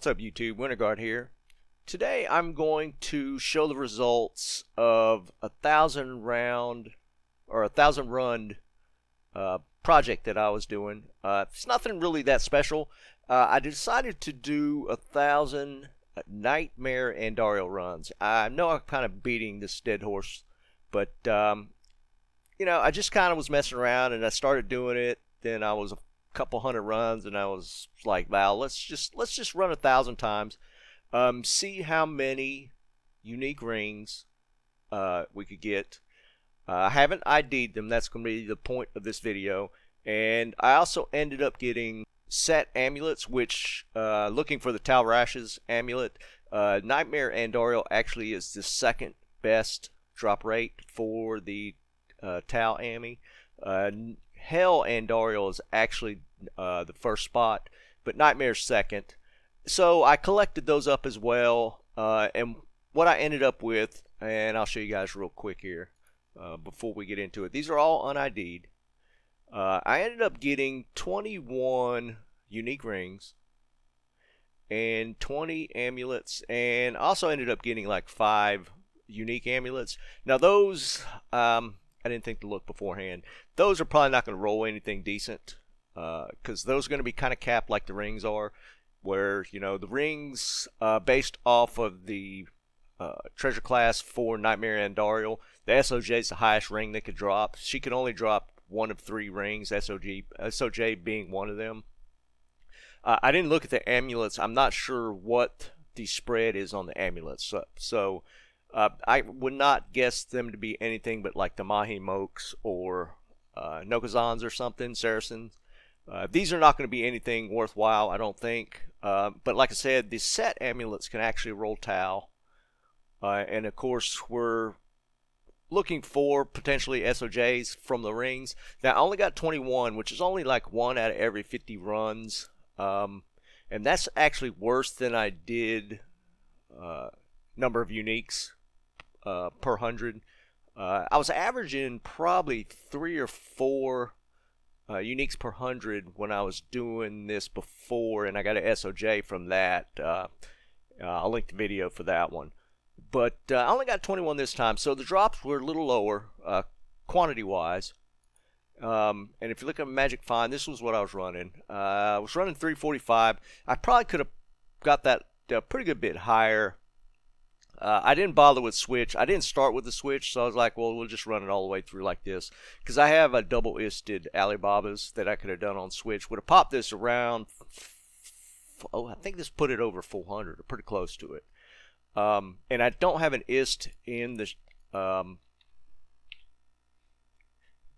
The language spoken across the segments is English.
What's up YouTube, WinterGuard here. Today I'm going to show the results of a 1,000 run project that I was doing. It's nothing really that special. I decided to do 1,000 Nightmare Andariel runs. I know I'm kind of beating this dead horse, but you know, I just kind of was messing around and I started doing it. Then I was a couple hundred runs and I was like, Val, let's just run 1,000 times, see how many unique rings we could get. I haven't ID'd them. That's going to be the point of this video. And I also ended up getting set amulets, which looking for the Talrash's amulet, Nightmare Andariel actually is the second best drop rate for the Tal Ami. Hell Andariel is actually the first spot, but Nightmare's second. So I collected those up as well, and what I ended up with, and I'll show you guys real quick here before we get into it. These are all un-ID'd. I ended up getting 21 unique rings and 20 amulets, and also ended up getting like 5 unique amulets. Now those, I didn't think to look beforehand. Those are probably not going to roll anything decent, because those are going to be kind of capped like the rings are, where, you know, the rings based off of the treasure class for Nightmare Andariel, the SOJ is the highest ring they could drop. She could only drop 1 of 3 rings, SOJ being one of them. I didn't look at the amulets. I'm not sure what the spread is on the amulets, so I would not guess them to be anything but like the Mahi Mokes or Nokazans or something, Saracens. These are not going to be anything worthwhile, I don't think. But like I said, the set amulets can actually roll Tal. And of course, we're looking for potentially SOJs from the rings. Now, I only got 21, which is only like 1 out of every 50 runs. And that's actually worse than I did number of uniques per 100. I was averaging probably 3 or 4 uniques per 100 when I was doing this before, and I got an SOJ from that. I'll link the video for that one. But I only got 21 this time, so the drops were a little lower quantity-wise. And if you look at Magic Find, this was what I was running. I was running 345. I probably could have got that a pretty good bit higher. I didn't bother with switch. I didn't start with the switch, so I was like, well, we'll just run it all the way through like this. Because I have a double-isted Alibabas that I could have done on switch. Would have popped this around, oh, I think this put it over 400, or pretty close to it. And I don't have an ist in the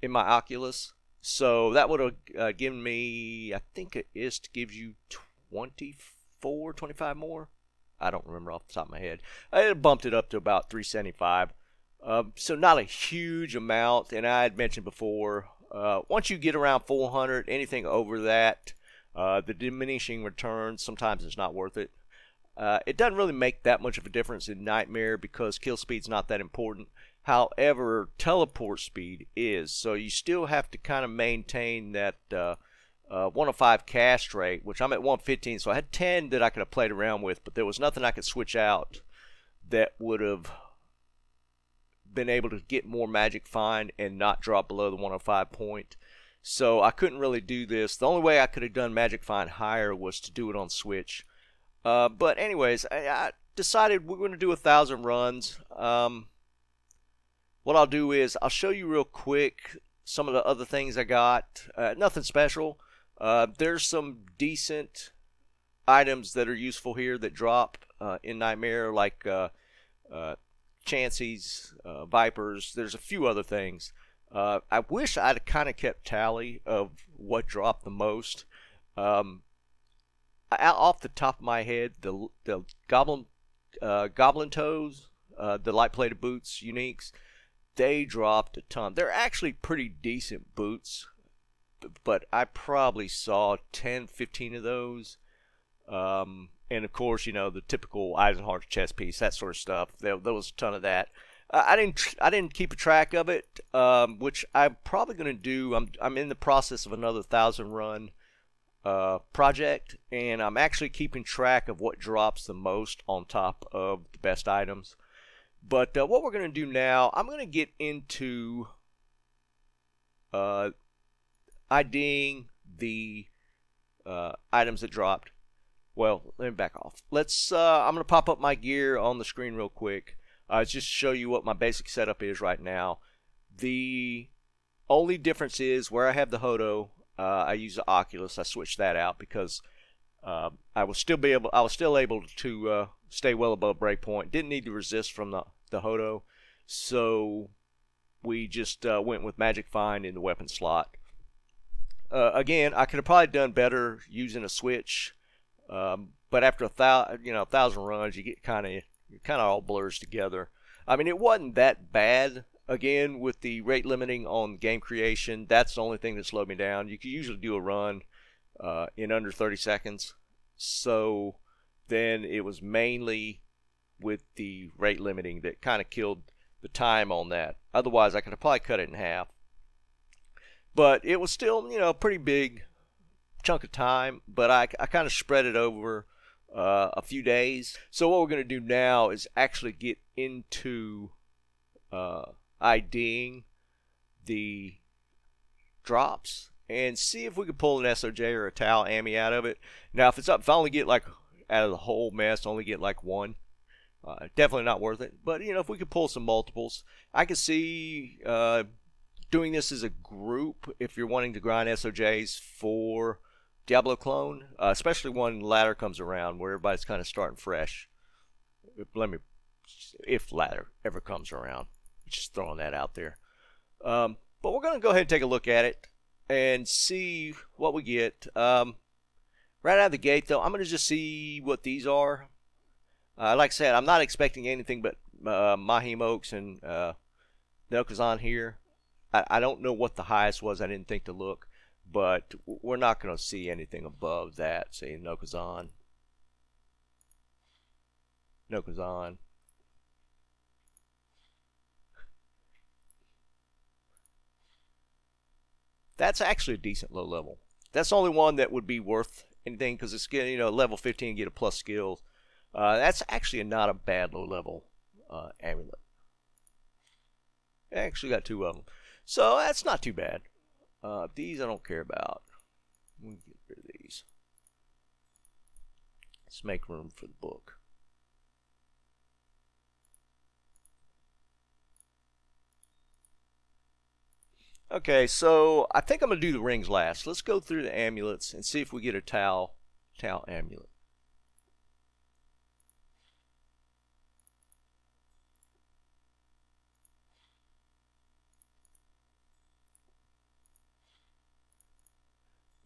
in my Oculus, so that would have given me, I think an ist gives you 24, 25 more. I don't remember off the top of my head. I bumped it up to about 375. So not a huge amount, and I had mentioned before, once you get around 400, anything over that, the diminishing returns, sometimes it's not worth it. It doesn't really make that much of a difference in Nightmare because kill speed's not that important. However, teleport speed is, so you still have to kind of maintain that 105 cast rate, which I'm at 115, so I had 10 that I could have played around with, but there was nothing I could switch out that would have been able to get more Magic Find and not drop below the 105 point. So I couldn't really do this. The only way I could have done Magic Find higher was to do it on switch. But anyways, I decided we're going to do 1,000 runs. What I'll do is I'll show you real quick some of the other things I got. Nothing special. There's some decent items that are useful here that drop in Nightmare, like Chanseys, Vipers. There's a few other things. I wish I'd kind of kept tally of what dropped the most. Off the top of my head, the Goblin Toes, the light plated boots uniques, they dropped a ton. They're actually pretty decent boots, but I probably saw 10, 15 of those. And of course, you know, the typical Eisenhart's chest piece, that sort of stuff. There was a ton of that. I didn't keep a track of it, which I'm probably going to do. I'm in the process of another 1,000 run project, and I'm actually keeping track of what drops the most on top of the best items. But what we're going to do now, I'm going to get into IDing the items that dropped. Well, let me back off. I'm going to pop up my gear on the screen real quick. Just to show you what my basic setup is right now. The only difference is where I have the Hodo, I use the Oculus. I switched that out because I was still able to stay well above breakpoint. Didn't need to resist from the Hodo, so we just went with Magic Find in the weapon slot. Again, I could have probably done better using a switch, but after 1,000 runs, you get kind of all blurs together. I mean, it wasn't that bad. Again, with the rate limiting on game creation, that's the only thing that slowed me down. You could usually do a run in under 30 seconds. So then it was mainly with the rate limiting that kind of killed the time on that. Otherwise, I could have probably cut it in half. But it was still, a pretty big chunk of time. But I kind of spread it over a few days. So what we're going to do now is actually get into IDing the drops and see if we can pull an SOJ or a Tau Ami out of it. Now, if I only get like out of the whole mess, only get like one, definitely not worth it. But if we could pull some multiples, I can see doing this as a group if you're wanting to grind SOJs for Diablo clone, especially when ladder comes around where everybody's kind of starting fresh. If ladder ever comes around. Just throwing that out there. But we're going to go ahead and take a look at it and see what we get. Right out of the gate, though, I'm going to just see what these are. Like I said, I'm not expecting anything but Mahim Oaks and Nokazan here. I don't know what the highest was. I didn't think to look. But we're not going to see anything above that. Say Nokazan. Nokazan. That's actually a decent low level. That's the only one that would be worth anything because it's getting, level 15, get a plus skills. That's actually not a bad low level amulet. I actually got two of them. So that's not too bad. These I don't care about. Let me get rid of these. Let's make room for the book. Okay, so I think I'm going to do the rings last. Let's go through the amulets and see if we get a Tau amulet.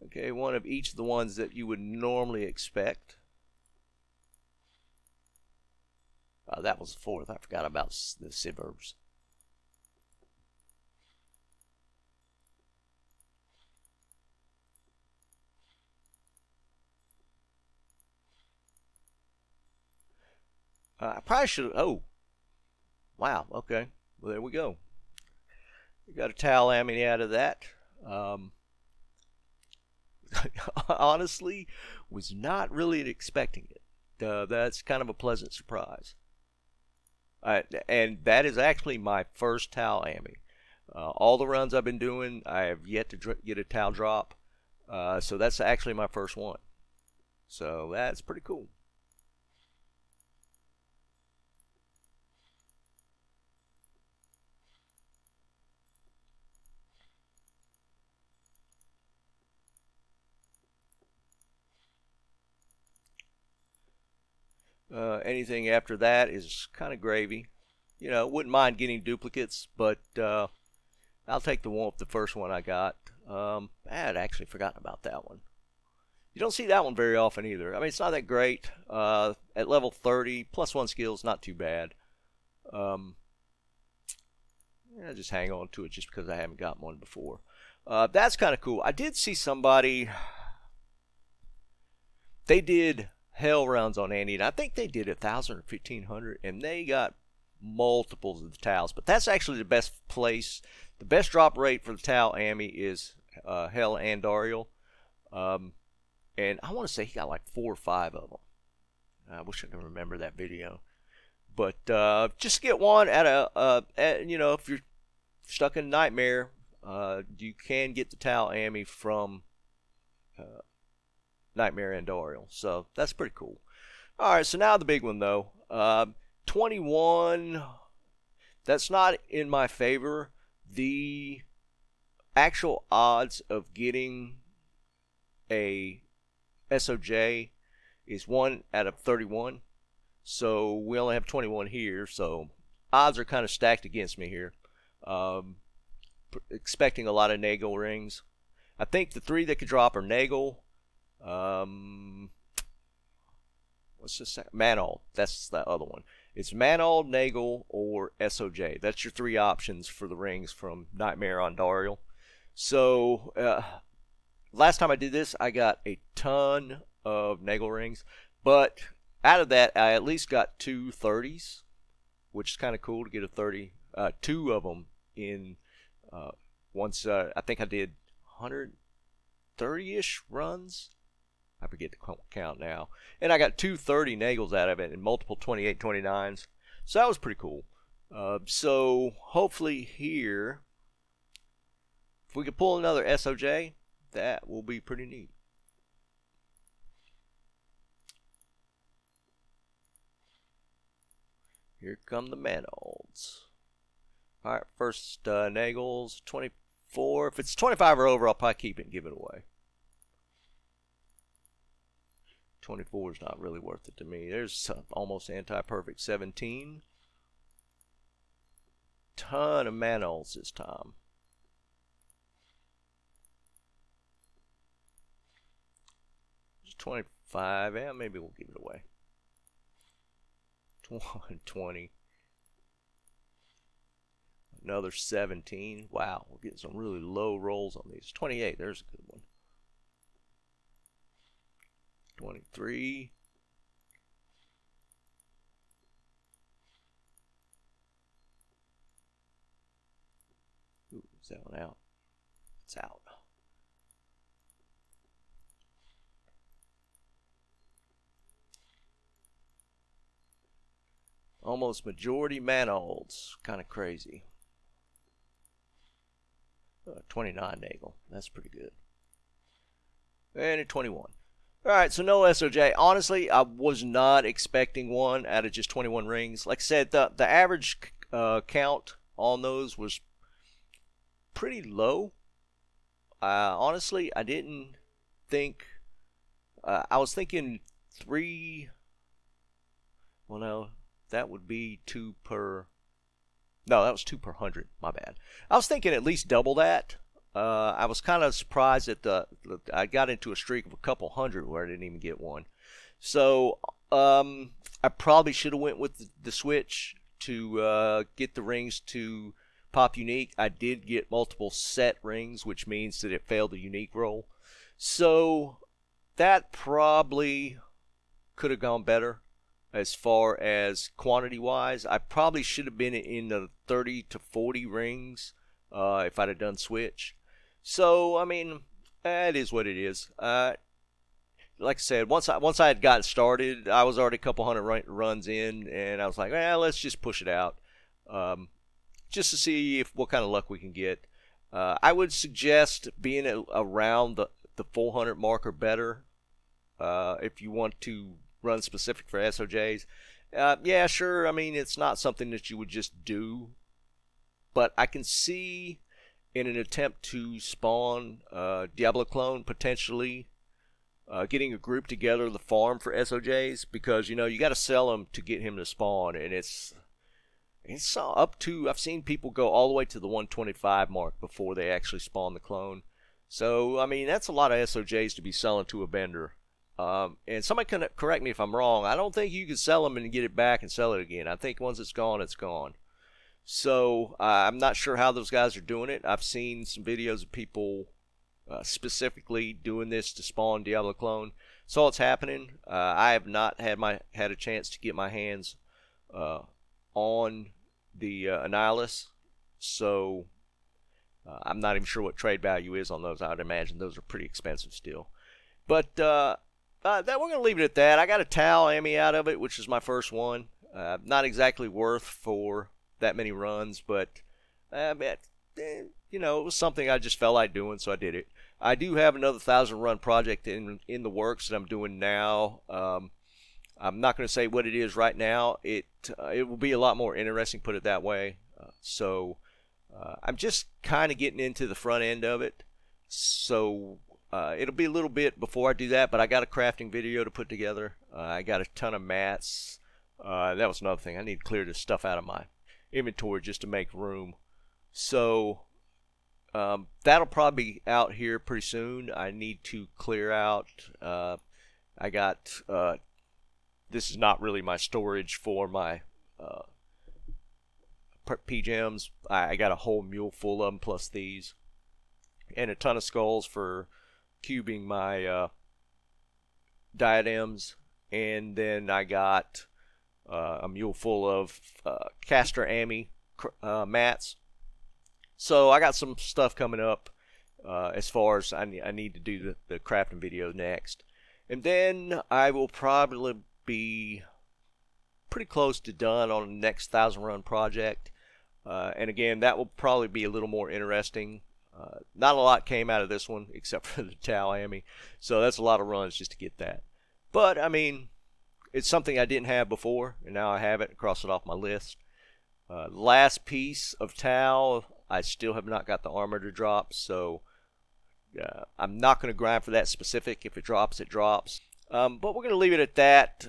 Okay, one of each of the ones that you would normally expect. That was the fourth. I forgot about the suburbs. I probably should have. Oh, wow. Okay. Well, there we go. We got a Tau Ami out of that. Honestly, was not really expecting it. That's kind of a pleasant surprise. And that is actually my first Tau Ami. All the runs I've been doing, I have yet to get a Tau drop. So that's actually my first one. So that's pretty cool. Anything after that is kind of gravy. Wouldn't mind getting duplicates, but I'll take the first one I got. I had actually forgotten about that one. You don't see that one very often either. I mean, it's not that great. At level 30, plus one skills, not too bad. Yeah, just hang on to it just because I haven't gotten one before. That's kind of cool. I did see somebody. They did hell rounds on Andy, and I think they did 1,000 or 1,500, and they got multiples of the Taus. But that's actually the best place. The best drop rate for the Tau Ami is Hell Andariel. and I want to say he got like 4 or 5 of them. I wish I could remember that video. But just get one you know, if you're stuck in Nightmare, you can get the Tau Ami from Nightmare Andariel. So that's pretty cool. Alright, so now the big one though. 21, that's not in my favor. The actual odds of getting a SOJ is 1 out of 31. So we only have 21 here, so odds are kind of stacked against me here. Expecting a lot of Nagel rings. I think the 3 that could drop are Nagel, what's this? Manald. That's the other one. It's Manald, Nagel, or SOJ. That's your 3 options for the rings from Nightmare Andariel. So last time I did this, I got a ton of Nagel rings, but out of that, I at least got 2 30s, which is kind of cool to get a 30. 2 of them in once. I think I did 130-ish runs. I forget the count now. And I got 2 30 Nagels out of it and multiple 28 29s. So that was pretty cool. So hopefully here, if we could pull another SOJ, that will be pretty neat. Here come the Manolds. Alright, first Nagels, 24. If it's 25 or over, I'll probably keep it and give it away. 24 is not really worth it to me. There's almost anti-perfect 17. Ton of Manolds this time. Just 25. Yeah, maybe we'll give it away. 20. Another 17. Wow, we're getting some really low rolls on these. 28, there's a good one. 23. Ooh, is that one out? It's out. Almost majority Manolds. Kind of crazy. 29 Nagel. That's pretty good. And a 21. Alright, so no SOJ. Honestly, I was not expecting one out of just 21 rings. Like I said, the average count on those was pretty low. Honestly, I didn't think... I was thinking 3... Well, no, that would be 2 per... No, that was 2 per 100. My bad. I was thinking at least double that. I was kind of surprised that I got into a streak of a couple hundred where I didn't even get one. So I probably should have went with the switch to get the rings to pop unique. I did get multiple set rings, which means that it failed the unique roll. So that probably could have gone better. As far as quantity wise, I probably should have been in the 30 to 40 rings if I'd have done switch. So I mean, it is what it is. Like I said, once I had gotten started, I was already a couple hundred runs in, and I was like, well, let's just push it out, just to see what kind of luck we can get. I would suggest being around the 400 mark or better if you want to run specific for SOJs. Yeah, sure. I mean, it's not something that you would just do, but I can see in an attempt to spawn Diablo clone potentially getting a group together to farm for SOJs, because you know you got to sell them to get him to spawn, and it's up to, I've seen people go all the way to the 125 mark before they actually spawn the clone. So I mean, that's a lot of SOJs to be selling to a vendor. And somebody can correct me if I'm wrong. I don't think you can sell them and get it back and sell it again. I think once it's gone, it's gone. So I'm not sure how those guys are doing it. I've seen some videos of people specifically doing this to spawn Diablo clone. So it's happening. I have not had a chance to get my hands on the Annihilus, so I'm not even sure what trade value is on those. I would imagine those are pretty expensive still. But that we're gonna leave it at that. I got a Tal Emmy out of it, which is my first one. Not exactly worth for that many runs, but you know, it was something I just felt like doing, so I did it. I do have another 1,000 run project in the works that I'm doing now. I'm not going to say what it is right now. It will be a lot more interesting, put it that way. I'm just kind of getting into the front end of it, so it'll be a little bit before I do that. But I got a crafting video to put together. I got a ton of mats. That was another thing. I need to clear this stuff out of my inventory just to make room. So that'll probably be out here pretty soon. I need to clear out. I got this is not really my storage for my PGMs. I got a whole mule full of them plus these, and a ton of skulls for cubing my diadems. And then I got a mule full of caster ami mats. So I got some stuff coming up as far as I need to do the crafting video next. And then I will probably be pretty close to done on the next 1,000 run project. And again, that will probably be a little more interesting. Not a lot came out of this one except for the Tal Ami. So that's a lot of runs just to get that. But I mean, it's something I didn't have before, and now I have it. Cross it off my list. Last piece of Tal, I still have not got the armor to drop, so I'm not going to grind for that specific. If it drops, it drops. But we're going to leave it at that.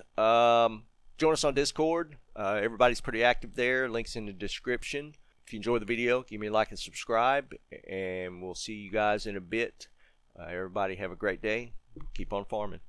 Join us on Discord. Everybody's pretty active there. Links in the description. If you enjoyed the video, give me a like and subscribe, and we'll see you guys in a bit. Everybody have a great day. Keep on farming.